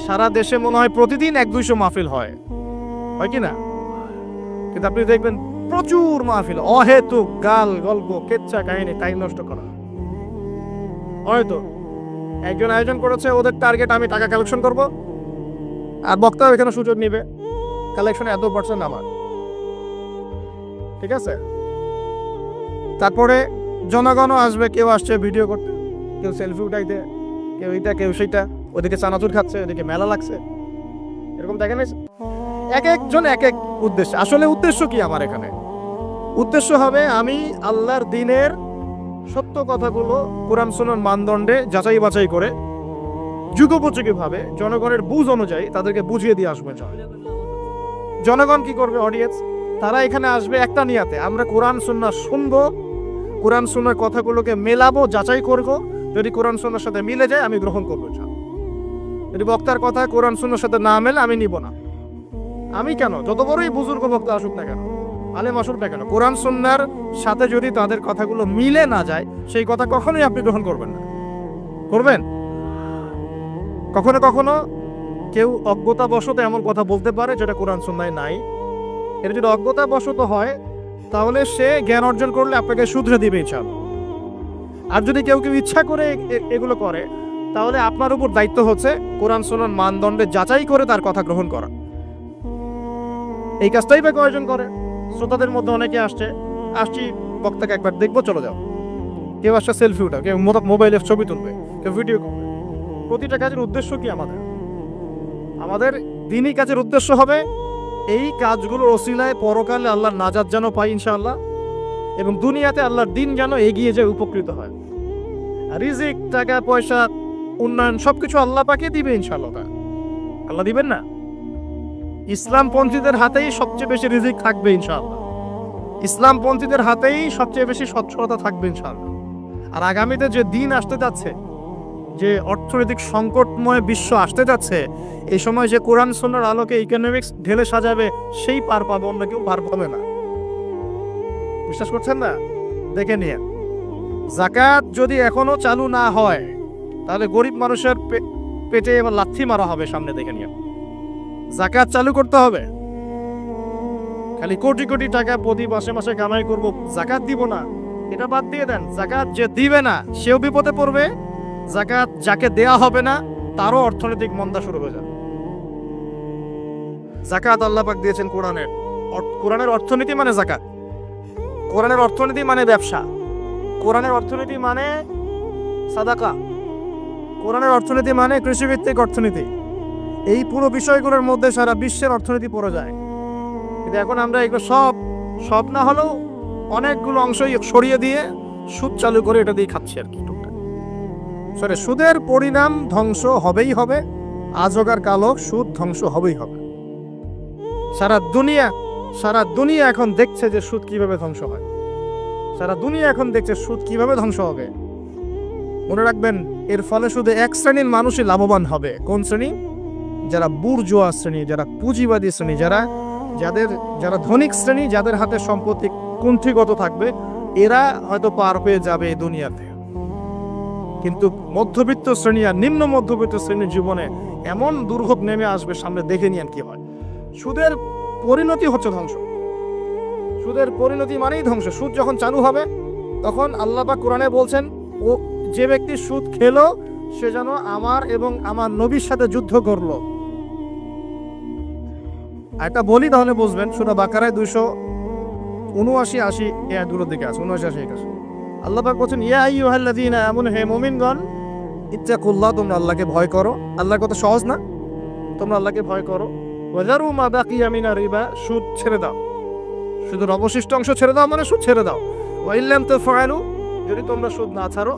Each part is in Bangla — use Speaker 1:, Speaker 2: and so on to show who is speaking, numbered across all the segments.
Speaker 1: সারা দেশে মনে হয় প্রতিদিন 100-200 মাহফিল হয় কি না? কিন্তু আপনি দেখবেন প্রচুর মাহফিল, অহেতুক গাল গল্প কেচ্ছা কাহিনী, টাইম নষ্ট করা। হয়তো একজন আয়োজন করেছে, ওদের টার্গেট আমি টাকা কালেকশন করব, আর বক্তাও এখানে সুযোগ নিবে, কালেকশনে এত পার্সেন্ট আমার, ঠিক আছে? তারপরে জনগণও আসবে, কেউ আসছে ভিডিও করতে, কেউ সেলফি উঠাইতে, কেউ এটা কেউ সেইটা, ওদিকে চানাচুর খাচ্ছে, ওদিকে মেলা লাগছে, এরকম দেখেন। এক একজন এক এক উদ্দেশ্য। আসলে উদ্দেশ্য কি আমার এখানে? উদ্দেশ্য হবে আমি আল্লাহর দ্বীনের সত্য কথাগুলো কোরআন সুন্নাহর মানদণ্ডে যাচাই বাছাই করে যুগোপযোগী ভাবে জনগণের বুঝ অনুযায়ী তাদেরকে বুঝিয়ে দিয়ে আসবে। জনগণ কি করবে? অডিয়েন্স, তারা এখানে আসবে একটা নিয়াতে, আমরা কোরআন সুন্নাহ শুনবো, কোরআন সুন্নাহর কথাগুলোকে মেলাবো, যাচাই করব, যদি কোরআন সুন্নাহর সাথে মিলে যায় আমি গ্রহণ করবো, যদি বক্তার কথা কোরআন সুন্নাহর সাথে না মেলে আমি নিব না। আমি কেন, যত বড়ই বুজুর্গ বক্তা আসুক না কেন, আলেম আসুক না কেন, কোরআন সুন্নাহর সাথে যদি তাদের কথাগুলো মিলে না যায় সেই কথা কখনোই আপনি গ্রহণ করবেন না। করবেন? কখনো কখনো কেউ অজ্ঞতাবশত এমন কথা বলতে পারে যেটা কোরআন সুন্নাহয় নাই। এটা যদি অজ্ঞতাবশত হয় তাহলে সে জ্ঞান অর্জন করলে আপনাকে শুধরে দিবে ইনশাআল্লাহ। আর যদি কেউ ইচ্ছা করে এগুলো করে তাহলে আপনার উপর দায়িত্ব হচ্ছে কোরআন সুন্নাহর মানদণ্ডে যাচাই করে তার কথা গ্রহণ করা। এই কাজটাই বা কয়জন করে? শ্রোতাদের মধ্যে অনেকে আসছি বক্তাকে একবার দেখবো, চলে যাও। কেউ আসছে সেলফি উঠাও, কেউ মোবাইলে ছবি তুলবে, কেউ ভিডিও করবে। প্রতিটা কাজের উদ্দেশ্য কি? আমাদের দ্বীনি কাজের উদ্দেশ্য হবে এই কাজগুলোর ওসিলায় পরকালে আল্লাহর নাজাত যেন পাই ইনশাআল্লাহ, এবং দুনিয়াতে আল্লাহর দ্বীন যেন এগিয়ে যায়, উপকৃত হয়। রিজিক, টাকা পয়সা, উন্নয়ন সবকিছু আল্লাহ পাকে দিবে ইনশাআল্লাহ। আল্লাহ দিবেন না? ইসলামপন্থীদের হাতেই সবচেয়ে বেশি রিজিক থাকবে ইনশাআল্লাহ, ইসলামপন্থীদের হাতেই সবচেয়ে বেশি সচ্ছলতা থাকবে ইনশাআল্লাহ। আর আগামীতে যে দিন আসতে যাচ্ছে, যে অর্থনৈতিক সংকটময় বিশ্ব আসতে যাচ্ছে, এই সময় যে কোরআন সুন্নাহর আলোকে ইকোনমিক্স ঢেলে সাজাবে সেই পার পাবে, অন্য কেউ পার পাবে না। বিশ্বাস করছেন না? দেখে নিয়ে যাকাত যদি এখনো চালু না হয় তাহলে গরিব মানুষের পেটে এবার লাথি মারা হবে সামনে, দেখে নিয়ে। যাকাত চালু করতে হবে। খালি কোটি কোটি টাকা প্রতি মাসে মাসে কামাই করব, যাকাত দিব না, এটা বাদ দিয়ে দেন। যাকাত যে দিবে না সেও বিপদে পড়বে, যাকাত যাকে দেয়া হবে না তারও অর্থনৈতিক মন্দা শুরু হয়ে যাবে। যাকাত আল্লাহ পাক দিয়েছেন কোরআনের। কোরআনের অর্থনীতি মানে যাকাত, কোরআনের অর্থনীতি মানে ব্যবসা, কোরআনের অর্থনীতি মানে সাদাকা, কোরআনের অর্থনীতি মানে কৃষিভিত্তিক অর্থনীতি। এই পুরো বিষয়গুলোর মধ্যে সারা বিশ্বের অর্থনীতি পড়ে যায়। কিন্তু এখন আমরা এগুলো সব না হলেও অনেকগুলো অংশই সরিয়ে দিয়ে সুদ চালু করে এটা দিয়ে খাচ্ছি আর কি। সুদের পরিণাম ধ্বংস হবেই হবে, আজ হোক আর কাল হোক, সুদ ধ্বংস হবেই হবে। সারা দুনিয়া এখন দেখছে যে সুদ কিভাবে ধ্বংস হয়, সারা দুনিয়া এখন দেখছে সুদ কিভাবে ধ্বংস হবে। মনে রাখবেন, এর ফলে শুধু এক শ্রেণীর মানুষই লাভবান হবে। কোন শ্রেণী? যারা বুর্জোয়া শ্রেণী, যারা পুঁজিবাদী শ্রেণী, যারা ধনিক শ্রেণী, যাদের হাতে সম্পত্তি কুণ্ঠিগত থাকবে, এরা হয়তো পার হয়ে যাবে এই দুনিয়াতে। কিন্তু মধ্যবিত্ত শ্রেণী আর নিম্ন মধ্যবিত্ত শ্রেণীর জীবনে এমন দুর্ভোগ নেমে আসবে সামনে, দেখে নিন কি হয়। সুদের পরিণতি হচ্ছে ধ্বংস, সুদের পরিণতি মানেই ধ্বংস। সুদ যখন চালু হবে তখন আল্লাহ পাক কোরআনে বলছেন, ও যে ব্যক্তি সুদ খেলো সে যেন আমার এবং আমার নবীর সাথে যুদ্ধ করলো। এটা বলি তাহলে বুঝবেন। সূরা বাকারায় 279-80 এই আয়াতগুলোর দিকে আছে, 79-81। আল্লাহ পাক বলছেন, ইয়া আইয়ুহাল্লাযীনা আমানু, হে মুমিনগণ, ইত্তাকুল্লাহ, তোমরা আল্লাহকে ভয় করো। আল্লাহর কথা সহজ না? তোমরা আল্লাহকে ভয় করো। ওয়াযারু মা বাকিয়া মিনার রিবা, সুদ ছেড়ে দাও, সুদের অবশিষ্ট অংশ ছেড়ে দাও, মানে সুদ ছেড়ে দাও। ওয়া ইল্লাম তাফআলু, যদি তোমরা সুদ না ছাড়ো,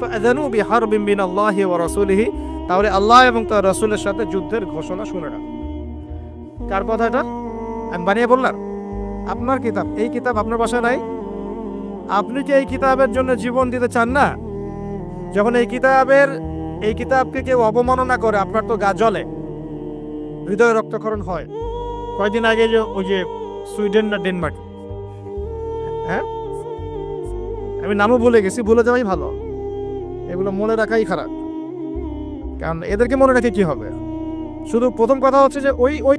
Speaker 1: ফাআযানু বিহারবিন মিনাল্লাহি ওয়া রাসূলিহি, তাহলে আল্লাহ এবং তার রাসূলের সাথে যুদ্ধের ঘোষণা শুনে নাও। কার কথা এটা? আমি বানিয়ে বললাম? আপনার কিতাব, এই কিতাব আপনার বাসায় নাই? আপনি কি এই কিতাবের জন্য জীবন দিতে চান না? যখন এই কিতাবকে কেউ অবমাননা করে আপনার তো গা জ্বলে, হৃদয় রক্তক্ষরণ হয়। কয়দিন আগে ওই যে সুইডেন না ডেনমার্ক, হ্যাঁ, আমি নামও ভুলে গেছি, ভুলে যাওয়াই ভালো, এগুলো মনে রাখাই খারাপ। কারণ এদেরকে মনে রেখে কি হবে? শুধু প্রথম কথা হচ্ছে যে ওই ওই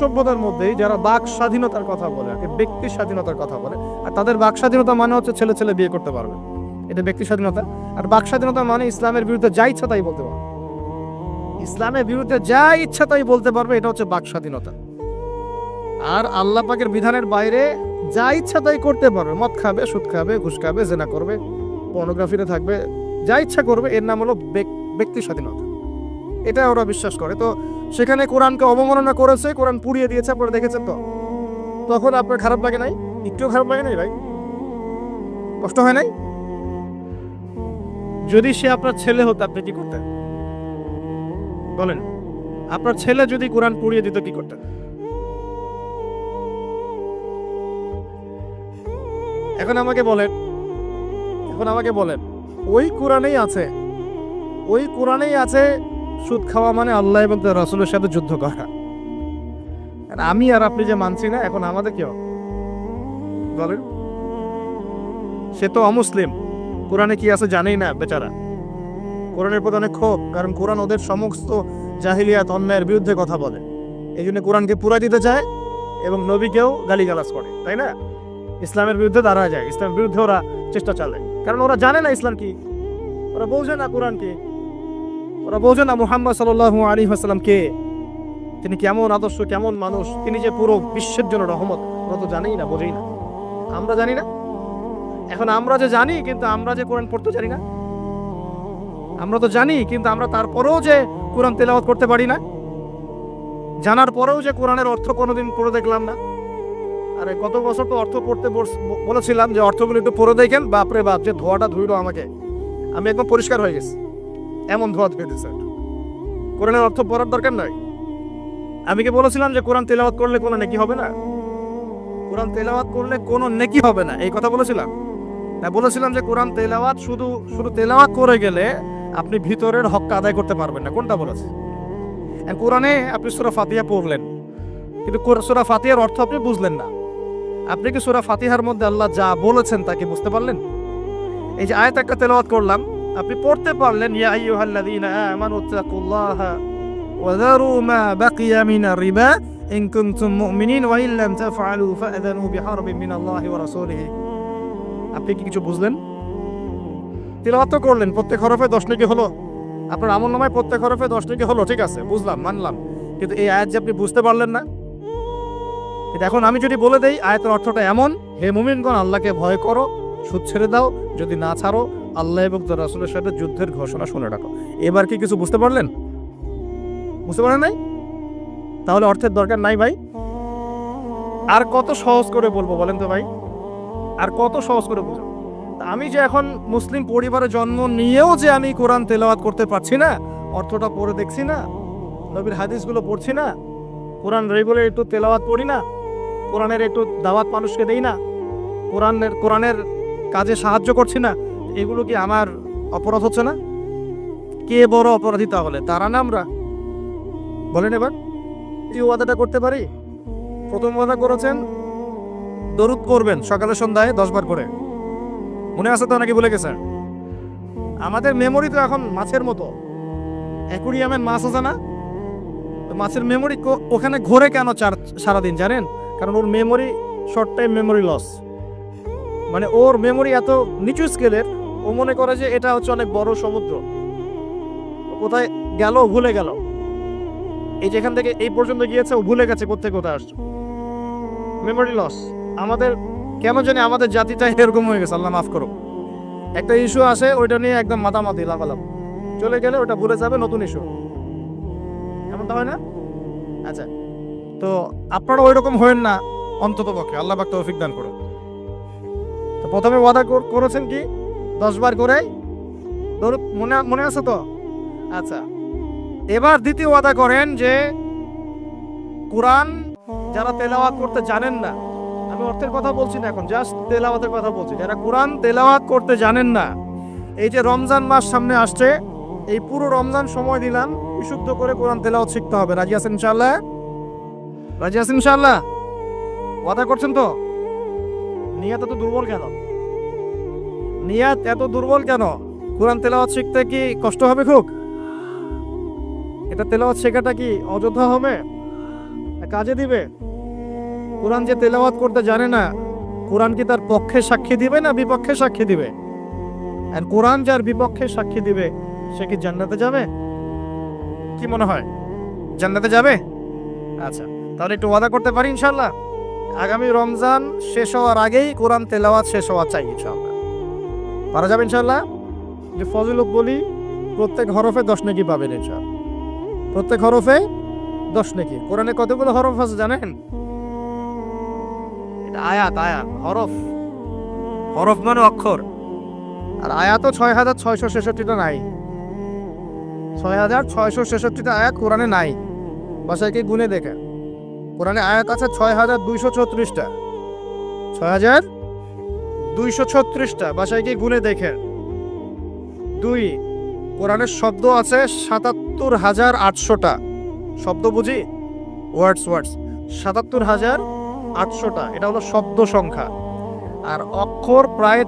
Speaker 1: সভ্যতার মধ্যেই যারা বাক স্বাধীনতার কথা বলে, আর কি ব্যক্তি স্বাধীনতার কথা বলে, আর তাদের বাক স্বাধীনতা মানে হচ্ছে ছেলে ছেলে বিয়ে করতে পারবে, এটা ব্যক্তি স্বাধীনতা। আর বাক স্বাধীনতা মানে ইসলামের বিরুদ্ধে যা ইচ্ছা তাই বলতে পারবে, ইসলামের বিরুদ্ধে যা ইচ্ছা তাই বলতে পারবে, এটা হচ্ছে বাক স্বাধীনতা। আর আল্লাহ পাকের বিধানের বাইরে যা ইচ্ছা তাই করতে পারবে, মদ খাবে, সুদ খাবে, ঘুষ খাবে, জেনা করবে, পর্নোগ্রাফিতে থাকবে, যা ইচ্ছা করবে, এর নাম হলো ব্যক্তি স্বাধীনতা। এটা ওরা বিশ্বাস করে। তো সেখানে কোরআনকে অবমাননা করেছে, কোরআন পুড়িয়ে দিয়েছে, আপনারা দেখেছেন তো, তখন আপনার খারাপ লাগে নাই? একটু খারাপ লাগে নাই ভাই? কষ্ট হয় নাই? যদি সে আপনার ছেলে হতো আপনি কি করতেন বলেন? আপনার ছেলে যদি কোরআন পুড়িয়ে দিত কি করতেন? এখন আমাকে বলেন ওই কোরআনেই আছে সুদ খাওয়া মানে আল্লাহ এবং তার রাসূলের সাথে যুদ্ধ করা। আমি আর আপনি যে মানছি না, এখন আমাদের কি হবে বলেন? সে তো অমুসলিম, কোরআনে কি আছে জানেই না বেচারা। কোরআনের প্রতি অনেক ক্ষোভ, কারণ কোরআন ওদের সমস্ত জাহিলিয়াত অন্যায়ের বিরুদ্ধে কথা বলে। এই জন্য কোরআনকে পুরা দিতে চায় এবং নবীকেও গালিগালাজ করে, তাই না? ইসলামের বিরুদ্ধে দাঁড়া যায়, ইসলামের বিরুদ্ধে ওরা চেষ্টা চালায়, কারণ ওরা জানে না ইসলাম কি, ওরা বোঝে না কোরআন কি, ওরা বোঝে না মুহাম্মদ সাল্লাল্লাহু আলাইহি ওয়াসাল্লাম কে, তিনি কেমন আদর্শ, কেমন মানুষ, তিনি যে পুরো বিশ্বের জন্য রহমত, ওরা তো জানেই না, বোঝেই না। আমরা জানি না? এখন আমরা যে জানি, কিন্তু আমরা যে কোরআন পড়তে জানি না। আমরা তো জানি, কিন্তু আমরা তারপরেও যে কোরআন তেলাওয়াত করতে পারি না, জানার পরেও যে কোরআনের অর্থ কোনোদিন পড়ে দেখলাম না। আরে গত বছর তো অর্থ পড়তে বলেছিলাম যে অর্থগুলো একটু পড়ে দেখেন, বাপরে বাপ যে ধোয়াটা ধুইলো আমাকে, আমি একদম পরিষ্কার হয়ে গেছি, এমন ধোয়া ধুয়ে দিচ্ছে। কোরআনের অর্থ পড়ার দরকার নাই। আমি কি বলেছিলাম যে কোরআন তেলাওয়াত করলে কোনো নেকি হবে না? কোরআন তেলাওয়াত করলে কোনো নেকি হবে না, এই কথা বলেছিলাম না? বলেছিলাম যে কোরআন তেলাওয়াত শুধু তেলাওয়াত করে গেলে আপনি ভিতরের হকটা আদায় করতে পারবেন না। কোনটা বলেছে? কোরআনে আপনি সূরা ফাতিহা পড়লেন, কিন্তু সূরা ফাতিহার অর্থ আপনি বুঝলেন না। আপনি কি সূরা ফাতিহার মধ্যে আল্লাহ যা বলেছেন তা কি বুঝতে পারলেন? এই যে আয়াত একটা তেলাওয়াত করলাম, আপনি পড়তে পারলেন, ইয়া আইয়ুহাল্লাযীনা আমানু তাকুল্লাহা ওয়া যারু মা বাকিয়া মিনার রিবা ইন কুনতুম মুমিনিন ওয়া ইন লাম তাফআলু ফাআযানু বিহারবিন মিনাল্লাহি ওয়া রাসূলিহি। আপনি কি কিছু বুঝলেন? তেলাওয়াত তো করলেন, প্রত্যেক হরফে 10 নেকি হলো, আপনার আমলনামায় প্রত্যেক হরফে 10 নেকি হলো, ঠিক আছে, বুঝলাম, মানলাম, কিন্তু এই আয়াত যে আপনি বুঝতে পারলেন না। এখন আমি যদি বলে দেই আয়াতের অর্থটা এমন, হে মুমিনগণ আল্লাহকে ভয় করো, সুদ ছেড়ে দাও, যদি না ছাড়ো আল্লাহ এবং তার রাসূলের সাথে যুদ্ধের ঘোষণা শুনে রাখো, এবার কি কিছু বুঝতে পারলেন? বুঝতে পারেন নাই? তাহলে অর্থের দরকার নাই ভাই। আর কত সহজ করে বলবো বলেন তো ভাই, আর কত সহজ করে বুঝো? আমি যে এখন মুসলিম পরিবারে জন্ম নিয়েও যে আমি কোরআন তেলাওয়াত করতে পারছি না, অর্থটা পড়ে দেখছি না, নবীর হাদিসগুলো পড়ছি না, কোরআন রেগুলার একটু তেলাওয়াত পড়ি না, কোরআনের একটু দাওয়াত মানুষকে দেই না, কোরআনের কাজে সাহায্য করছি না, এগুলো কি আমার অপরাধ হচ্ছে না? কে বড় অপরাধী তাহলে, তারা না আমরা? বলেন এবার। এই ওয়াদাটা করতে পারি? প্রথম ওয়াদা করেছেন দরুদ করবেন সকালে সন্ধ্যায় 10 বার করে, মনে আছে তো নাকি ভুলে গেছেন? আমাদের মেমোরি তো এখন মাছের মতো, অ্যাকুরিয়ামের মাছ আছে না, মাছের মেমোরি ওখানে ঘোরে কেন সারাদিন জানেন? কারণ ওর memory short time memory loss, মানে ওর মেমোরি এত নিচু স্কেলের, ও মনে করে যে এটা হচ্ছে অনেক বড় সমুদ্র, কোথায় গেল ভুলে গেল, এই যেখান থেকে এই পর্যন্ত গিয়েছে ও ভুলে গেছে কোথায় আসছে, মেমোরি লস। আমাদের কেন জানি আমাদের জাতিটা এরকম হয়ে গেছে, আল্লাহ মাফ করো। একটা ইস্যু আসে, ওইটা নিয়ে একদম মাতামাতি লাফালাম, চলে গেলে ওটা ভুলে যাবে, নতুন ইস্যু, এমনটা হয় না? আচ্ছা, তো আপনারা ওই রকম হয়েন না অন্তত পক্ষে, আল্লাহ পাক তৌফিক দান করুন। তো প্রথমে ওয়াদা করেছেন কি 10 বার করে দরুদ, মনে আছে তো? আচ্ছা, এবার দ্বিতীয় ওয়াদা করেন যে কোরআন যারা তেলাওয়াত করতে জানেন না, আমি অর্থের কথা বলছি না এখন, জাস্ট তেলাওয়াতের কথা বলছি, যারা কোরআন তেলাওয়াত করতে জানেন না, এই যে রমজান মাস সামনে আসছে, এই পুরো রমজান সময় দিলাম বিশুদ্ধ করে কোরআন তেলাওয়াত শিখতে হবে। রাজি আছেন ইনশাআল্লাহ? রাজি আছেন ইনশাআল্লাহ? ওয়াদা করছেন তো? নিয়াত এত দুর্বল কেন? নিয়াত এত দুর্বল কেন? কোরআন তেলাওয়াত শিখতে কি কষ্ট হবে খুব? এটা তেলাওয়াত শেখাটা কি অযথা হবে, কাজে দিবে? কোরআন যে তেলাওয়াত করতে জানে না, কোরআন কি তার পক্ষে সাক্ষী দিবে না বিপক্ষে সাক্ষী দিবে? আর কোরআন যার বিপক্ষে সাক্ষী দিবে সে কি জান্নাতে যাবে? কি মনে হয়, জান্নাতে যাবে? আচ্ছা, তাহলে একটু ওয়াদা করতে পারি ইনশাল্লাহ আগামী রমজান শেষ হওয়ার আগেই কোরআন তেলাওয়াত শেষ হওয়া চাই ইনশাল্লাহ। পারা যাবে ইনশাল্লাহ? যে ফজিলত বলি, প্রত্যেক হরফে 10 নেকি পাবেন ইনশাল্লাহ। প্রত্যেক হরফে 10 নেকি। কোরআনে কতগুলো হরফ আছে জানেন? এটা আয়াত, আয়াত। হরফ, হরফ মানে অক্ষর। আর আয়াতও 6666টা নাই। 6666টা আয়াত কোরআনে নাই। বাসায় কি গুনে দেখে? কোরআনে আয়াত আছে 6236টা। 6236টা, বাসায় কি গুনে দেখে? 2, কোরআনের শব্দ আছে 77,800টা। শব্দ বুঝি? ওয়ার্ডস 77,800টা। এটা হলো শব্দ সংখ্যা। আর অক্ষর প্রায়